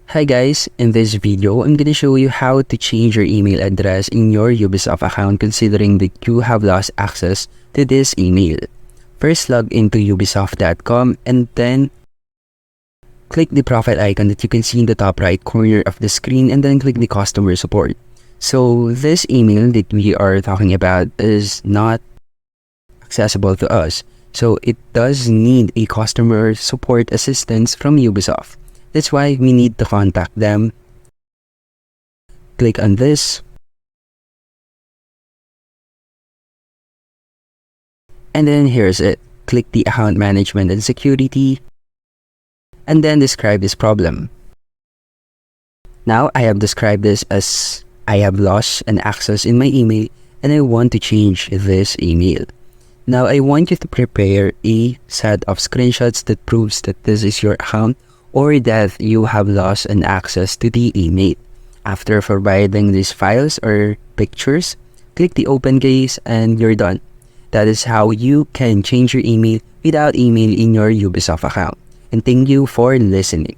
Hi guys, in this video, I'm gonna show you how to change your email address in your Ubisoft account considering that you have lost access to this email. First, log into ubisoft.com and then click the profile icon that you can see in the top right corner of the screen and then click the customer support. So this email that we are talking about is not accessible to us. So it does need a customer support assistance from Ubisoft. That's why we need to contact them. Click on this. And then here's it. Click the account management and security. And then describe this problem. Now I have described this as I have lost an access in my email and I want to change this email. Now I want you to prepare a set of screenshots that proves that this is your account or that you have lost an access to the email. After providing these files or pictures, click the open case and you're done. That is how you can change your email without email in your Ubisoft account. And thank you for listening.